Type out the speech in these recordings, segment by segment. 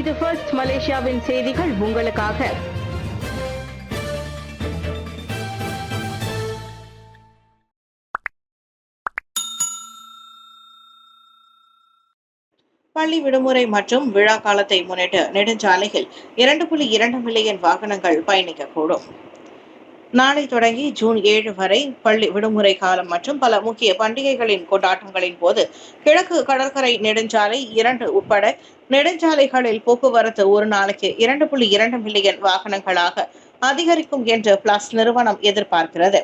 இது ஃபர்ஸ்ட் மலேசியாவின் செய்திகள் உங்களுக்காக. பள்ளி விடுமுறை மற்றும் விழா காலத்தை முன்னிட்டு நெடுஞ்சாலையில் 2.2 மில்லியன் வாகனங்கள் பயணிக்கக்கூடும். நாளை தொடங்கி ஜூன் 7 வரை பள்ளி விடுமுறை காலம் மற்றும் பல முக்கிய பண்டிகைகளின் கொண்டாட்டங்களின் போது கிழக்கு கடற்கரை நெடுஞ்சாலை 2 உட்பட நெடுஞ்சாலைகளில் போக்குவரத்து ஒரு நாளைக்கு 2.2 மில்லியன் வாகனங்களாக அதிகரிக்கும் என்று பிளஸ் நிறுவனம் எதிர்பார்க்கிறது.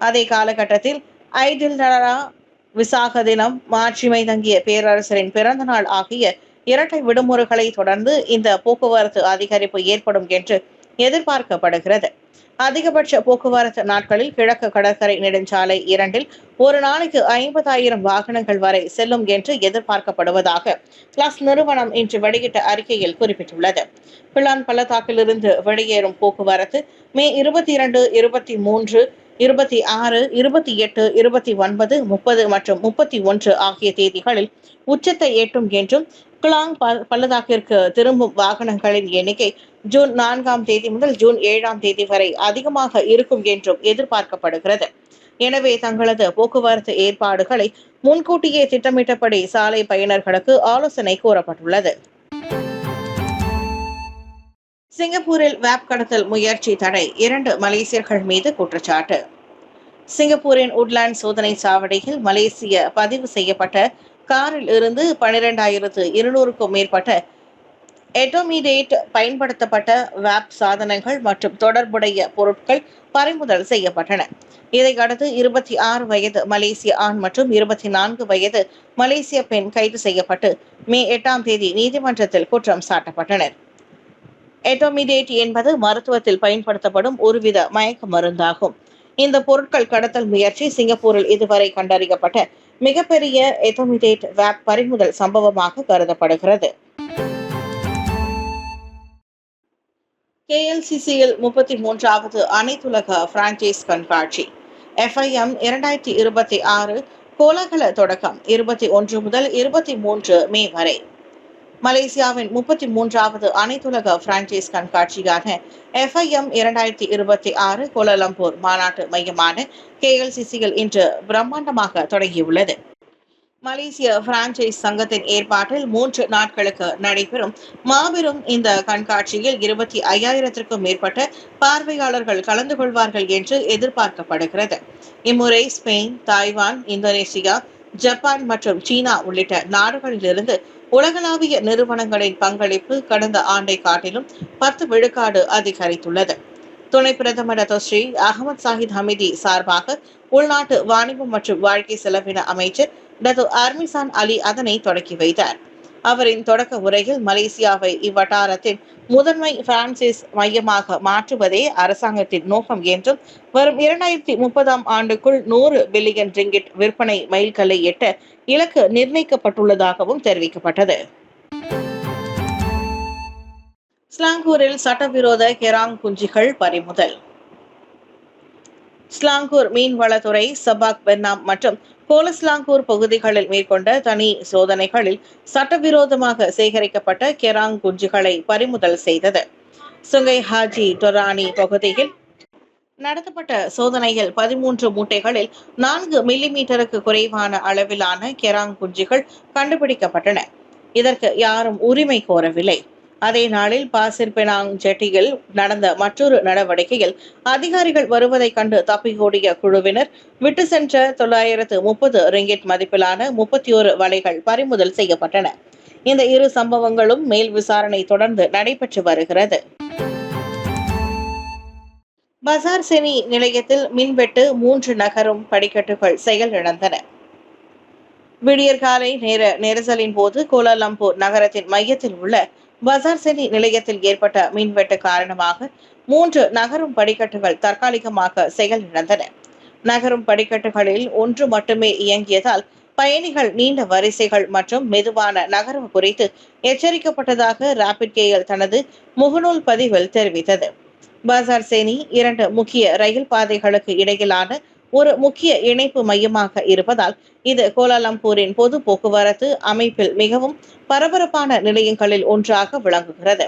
அதே காலகட்டத்தில் ஐடில் விசாக தினம், மாட்சிமை தங்கிய பேரரசரின் பிறந்த நாள் ஆகிய இரட்டை விடுமுறைகளை தொடர்ந்து இந்த போக்குவரத்து அதிகரிப்பு ஏற்படும் என்று எதிர்பார்க்கப்படுகிறது. அதிகபட்ச போக்குவரத்து நாட்களில் கிழக்கு கடற்கரை நெடுஞ்சாலை 2 ஒரு நாளைக்கு 50,000 வாகனங்கள் வரை செல்லும் என்று எதிர்பார்க்கப்படுவதாக பிளஸ் நிறுவனம் இன்று வெளியிட்ட அறிக்கையில் குறிப்பிட்டுள்ளது. பிளான் பள்ளத்தாக்கிலிருந்து வெளியேறும் போக்குவரத்து மே 22, 23, 26, 28, 29, 30 மற்றும் 31 ஆகிய தேதிகளில் உச்சத்தை எட்டும் என்றும், கிளாங் பள்ளத்தாக்கிற்கு திரும்பும் வாகனங்களின் எண்ணிக்கை ஜூன் 4ஆம் தேதி முதல் ஜூன் 7ஆம் தேதி வரை அதிகமாக இருக்கும் என்றும் எதிர்பார்க்கப்படுகிறது. எனவே தங்களது போக்குவரத்து ஏற்பாடுகளை முன்கூட்டியே திட்டமிட்டபடி சாலை பயணர்களுக்கு ஆலோசனை கூறப்பட்டுள்ளது. சிங்கப்பூரில் வேப் கடத்தல் முயற்சி தடை, 2 மலேசியர்கள் மீது குற்றச்சாட்டு. சிங்கப்பூரின் உட்லாண்ட் சோதனை சாவடியில் மலேசிய பதிவு செய்யப்பட்ட காரில் இருந்து 12,200க்கும் மேற்பட்ட எட்டோமிடேட் பயன்படுத்தப்பட்ட வேப் சாதனங்கள் மற்றும் தொடர்புடைய பொருட்கள் பறிமுதல் செய்யப்பட்டன. இதையடுத்து 26 வயது மலேசிய ஆண் மற்றும் 24 வயது மலேசிய பெண் கைது செய்யப்பட்டு மே 8ஆம் தேதி நீதிமன்றத்தில் குற்றம் சாட்டப்பட்டனர். எட்டோமிடேட் என்பது மருத்துவத்தில் பயன்படுத்தப்படும் ஒருவித மயக்க மருந்தாகும். இந்த பொருட்கள் கடத்தல் முயற்சி சிங்கப்பூரில் இதுவரை கண்டறியப்பட்ட மிகப்பெரிய எட்டோமிடேட் வேப் பறிமுதல் சம்பவமாக கருதப்படுகிறது. KLCCயில் 33வது அனைத்துலக பிரான்சைஸ் கண்காட்சி FIM 2026 கோலாகல தொடக்கம் 21 முதல் 23 மே வரை. மலேசியாவின் 33வது அனைத்துலக பிரான்சைஸ் கண்காட்சியான FIM 2026 கோலாலம்பூர் மாநாட்டு மையமான KLCCயில் இன்று பிரம்மாண்டமாக தொடங்கியுள்ளது. மலேசிய பிரான்சைஸ் சங்கத்தின் ஏற்பாட்டில் 3 நாட்களுக்கு நடைபெறும் மாபெரும் இந்த கண்காட்சியில் 25,000க்கும் மேற்பட்ட பார்வையாளர்கள் கலந்து கொள்வார்கள் என்று எதிர்பார்க்கப்படுகிறது. இம்முறை ஸ்பெயின், தாய்வான், இந்தோனேசியா, ஜப்பான் மற்றும் சீனா உள்ளிட்ட நாடுகளிலிருந்து உலகளாவிய நிறுவனங்களின் பங்களிப்பு கடந்த ஆண்டை காட்டிலும் 10 விழுக்காடு அதிகரித்துள்ளது. துணை பிரதமர் ஸ்ரீ அகமது சாஹித் ஹமிதி சார்பாக உள்நாட்டு வாணிபம் மற்றும் வாழ்க்கை செலவின அமைச்சர் அர்மிசான் அலி அதனை தொடக்கி வைத்தார். அவரின் தொடக்க உரையில் மலேசியாவை இவ்வட்டாரத்தின் முதன்மை பிரான்சைஸ் மையமாக மாற்றுவதே அரசாங்கத்தின் நோக்கம் என்றும், வரும் 2030ஆம் ஆண்டுக்குள் 100 பில்லியன் ரிங்கிட் விற்பனை மைல்கல்லை எட்ட இலக்கு நிர்ணயிக்கப்பட்டுள்ளதாகவும் தெரிவிக்கப்பட்டது. ஸ்லாங்கூரில் சட்டவிரோத கெராங் குஞ்சுகள் பறிமுதல். ஸ்லாங்கூர் மீன்வளத்துறை சபாக் பெர்னாம் மற்றும் கோலஸ்லாங்கூர் பகுதிகளில் மேற்கொண்ட தனி சோதனைகளில் சட்டவிரோதமாக சேகரிக்கப்பட்ட கெராங் குஞ்சுகளை பறிமுதல் செய்தது. சுங்கை ஹாஜி டொரானி பகுதியில் நடத்தப்பட்ட சோதனையில் 13 மூட்டைகளில் 4 மில்லிமீட்டருக்கு குறைவான அளவிலான கெராங் குஞ்சுகள் கண்டுபிடிக்கப்பட்டன. இதற்கு யாரும் உரிமை கோரவில்லை. அதே நாளில் பாசிர் பெனாங் ஜெட்டியில் நடந்த மற்றொரு நடவடிக்கையில் அதிகாரிகள் வருவதை கண்டு தப்பியோடிய குழுவினர் விட்டு சென்ற 930 ரிங்கிட் மதிப்பிலான 31 வலைகள் பறிமுதல் செய்யப்பட்டன. இந்த 2 சம்பவங்களும் மேல் விசாரணை தொடர்ந்து நடைபெற்று வருகிறது. பசார் செனி நிலையத்தில் மின்வெட்டு, 3 நகரும் படிக்கட்டுகள் செயலிழந்தன. விடியற்காலை நேர நெரிசலின் போது கோலாலம்பூர் நகரத்தின் மையத்தில் உள்ள பசார் செனி நிலையத்தில் ஏற்பட்ட மின்வெட்டு காரணமாக 3 நகரும் படிக்கட்டுகள் தற்காலிகமாக செயலிழந்தன. நகரும் படிக்கட்டுகளில் 1 மட்டுமே இயங்கியதால் பயணிகள் நீண்ட வரிசைகள் மற்றும் மெதுவான நகர்வு குறித்து எச்சரிக்கப்பட்டதாக ராபிட் கேஎல் தனது முகநூல் பதிவில் தெரிவித்தது. பசார் செனி 2 முக்கிய ரயில் பாதைகளுக்கு இடையிலான ஒரு முக்கிய இணைப்பு மையமாக இருப்பதால் இது கோலாலம்பூரின் பொது போக்குவரத்து அமைப்பில் மிகவும் பரபரப்பான நிலையங்களில் ஒன்றாக விளங்குகிறது.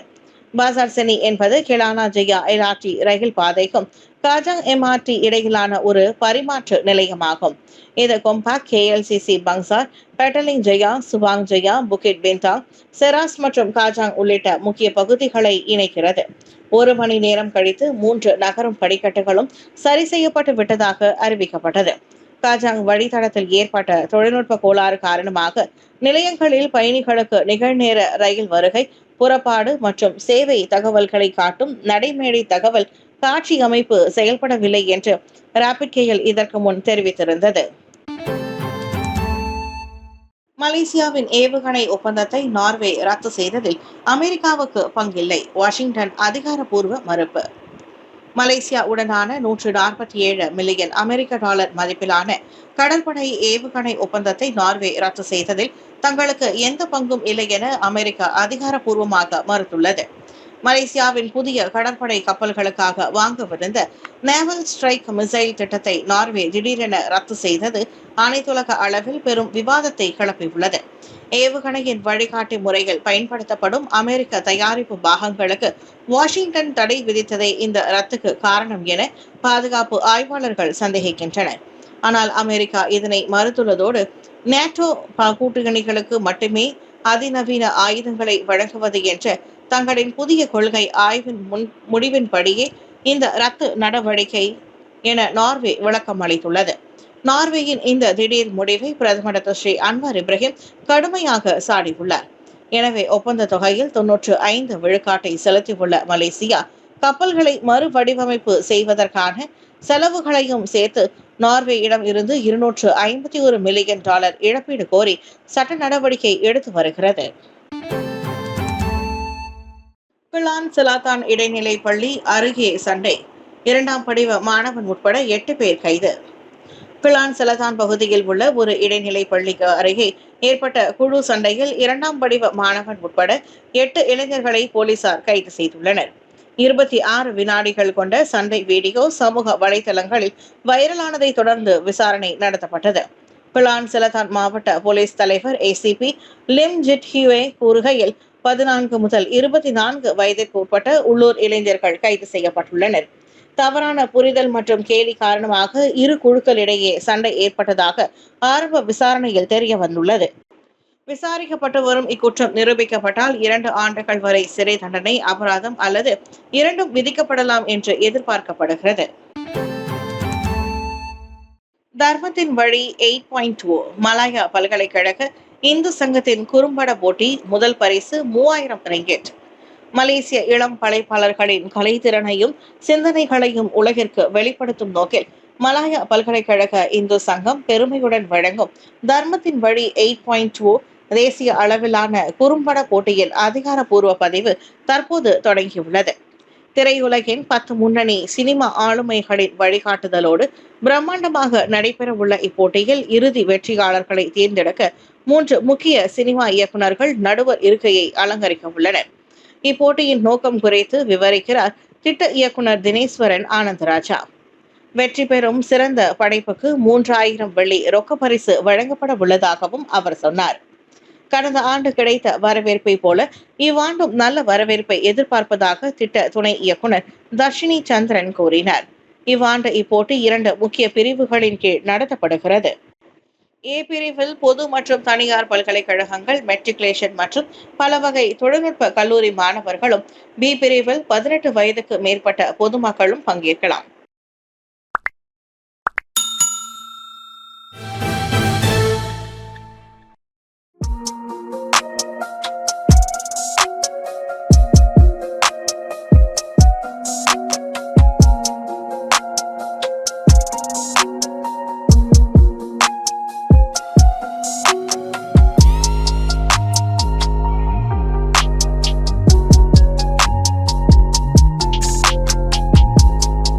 பாசார் செனி என்பது கெலானா ஜெயா எல்ஆர்டி ரயில் பாதைக்கும் காஜாங் எம்ஆர்டி இடையிலான ஒரு பரிமாற்று நிலையமாகும். இது Gombak, KLCC Bangsar, Petaling Jaya, Subang Jaya, Bukit Bintang, Cheras மற்றும் காஜாங் உள்ளிட்ட முக்கிய பகுதிகளை இணைக்கிறது. 1 மணி நேரம் கழித்து 3 நகரும் படிக்கட்டுகளும் சரி செய்யப்பட்டு விட்டதாக அறிவிக்கப்பட்டது. காஜாங் வழித்தடத்தில் ஏற்பட்ட தொழில்நுட்ப கோளாறு காரணமாக நிலையங்களில் பயணிகளுக்கு நிகழ்நேர ரயில் வருகை, புறப்பாடு மற்றும் சேவை தகவல்களை காட்டும் நடைமேடை தகவல் காட்சி அமைப்பு செயல்படவில்லை என்று ராபிட் கேஎல் இதற்கு முன் தெரிவித்திருந்தது. மலேசியாவின் ஏவுகணை ஒப்பந்தத்தை நார்வே ரத்து செய்ததில் அமெரிக்காவுக்கு பங்கில்லை, வாஷிங்டன் அதிகாரப்பூர்வ மறுப்பு. மலேசியா உடனான 147 மில்லியன் அமெரிக்க டாலர் மதிப்பிலான கடற்படை ஏவுகணை ஒப்பந்தத்தை நார்வே ரத்து செய்ததில் தங்களுக்கு எந்த பங்கும் இல்லை என அமெரிக்கா அதிகாரப்பூர்வமாக மறுத்துள்ளது. மலேசியாவின் புதிய கடற்படை கப்பல்களுக்காக வாங்கவிருந்த நேவல் ஸ்ட்ரைக் மிசைல் திட்டத்தை நார்வே திடீரென ரத்து செய்தது அனைத்துலக அளவில் பெரும் விவாதத்தை கிளப்பியுள்ளது. ஏவுகணையின் வழிகாட்டி முறையில் பயன்படுத்தப்படும் அமெரிக்க தயாரிப்பு பாகங்களுக்கு வாஷிங்டன் தடை விதித்ததே இந்த ரத்துக்கு காரணம் என பாதுகாப்பு ஆய்வாளர்கள் சந்தேகிக்கின்றனர். ஆனால் அமெரிக்கா இதனை மறுத்துள்ளதோடு நேட்டோ கூட்டணிகளுக்கு மட்டுமே அதிநவீன ஆயுதங்களை வழங்குவது என்ற தங்களின் புதிய கொள்கை ஆய்வின் முடிவின்படியே இந்த ரத்து நடவடிக்கை என நார்வே விளக்கம் அளித்துள்ளது. நார்வேயின் இந்த திடீர் முடிவை பிரதமர் ஸ்ரீ அன்வார் இப்ராஹிம் கடுமையாக சாடியுள்ளார். எனவே ஒப்பந்த தொகையில் 95 விழுக்காட்டை செலுத்தியுள்ள மலேசியா கப்பல்களை மறுவடிவமைப்பு செய்வதற்கான செலவுகளையும் சேர்த்து நார்வேயிடம் இருந்து 251 மில்லியன் டாலர் இழப்பீடு கோரி சட்ட நடவடிக்கை எடுத்து வருகிறது. கிளான் செலாத்தான் இடைநிலை பள்ளி அருகே சண்டை, 2ஆம் படிவ மாணவன் உட்பட 8 பேர் கைது. கிளான் செலாத்தான் பகுதியில் உள்ள ஒரு இடைநிலை பள்ளிக்கு அருகே ஏற்பட்ட குழு சண்டையில் 2ஆம் படிவ மாணவன் உட்பட 8 இளைஞர்களை போலீசார் கைது செய்துள்ளனர். 26 வினாடிகள் கொண்ட சண்டை வீடியோ சமூக வலைதளங்களில் வைரலானதை தொடர்ந்து விசாரணை நடத்தப்பட்டது. கிளான் செலாத்தான் மாவட்ட போலீஸ் தலைவர் ACP லிம் ஜிட் ஹியூவே கூறுகையில் 14 முதல் 24 வயதிற்கு உட்பட்ட உள்ளூர் இளைஞர்கள் கைது செய்யப்பட்டுள்ளனர். தவறான புரிதல் மற்றும் கேலி காரணமாக இரு குழுக்களிடையே சண்டை ஏற்பட்டதாக ஆரம்ப விசாரணையில் தெரிய வந்துள்ளது. விசாரிக்கப்பட்டு வரும் இக்குற்றம் நிரூபிக்கப்பட்டால் 2 ஆண்டுகள் வரை சிறை தண்டனை, அபராதம் அல்லது இரண்டும் விதிக்கப்படலாம் என்று எதிர்பார்க்கப்படுகிறது. தர்மத்தின் வழி 8.2 மலாயா பல்கலைக்கழக இந்து சங்கத்தின் குறும்பட போட்டி முதல் பரிசு 3000 ரிங்கெட். மலேசிய இளம் படைப்பாளர்களின் கலைத்திறனையும் சிந்தனைகளையும் உலகிற்கு வெளிப்படுத்தும் நோக்கில் மலாயா பல்கலைக்கழக இந்து சங்கம் பெருமையுடன் வழங்கும் தர்மத்தின் வழி 8.2 தேசிய அளவிலான குறும்பட போட்டியின் அதிகாரப்பூர்வ பதிவு தற்போது தொடங்கியுள்ளது. திரையுலகின் 10 முன்னணி சினிமா ஆளுமைகளின் வழிகாட்டுதலோடு பிரம்மாண்டமாக நடைபெறவுள்ள இப்போட்டியில் இறுதி வெற்றியாளர்களை தேர்ந்தெடுக்க 3 முக்கிய சினிமா இயக்குநர்கள் நடுவர் இருக்கையை அலங்கரிக்க உள்ளனர். இப்போட்டியின் நோக்கம் குறித்து விவரிக்கிறார் திட்ட இயக்குனர் தினேஸ்வரன் ஆனந்தராஜா. வெற்றி பெறும் சிறந்த படைப்புக்கு 3000 வெள்ளி ரொக்க பரிசு வழங்கப்பட உள்ளதாகவும் அவர் சொன்னார். கடந்த ஆண்டு கிடைத்த வரவேற்பை போல இவ்வாண்டும் நல்ல வரவேற்பை எதிர்பார்ப்பதாக திட்ட துணை இயக்குனர் தர்ஷினி சந்திரன் கூறினார். இவ்வாண்டு இப்போட்டி 2 முக்கிய பிரிவுகளின் கீழ் நடத்தப்படுகிறது. A பிரிவில் பொது மற்றும் தனியார் பல்கலைக்கழகங்கள், மெட்ரிகுலேஷன் மற்றும் பல வகை தொழில்நுட்ப கல்லூரி மாணவர்களும், B பிரிவில் 18 வயதுக்கு மேற்பட்ட பொதுமக்களும் பங்கேற்கலாம்.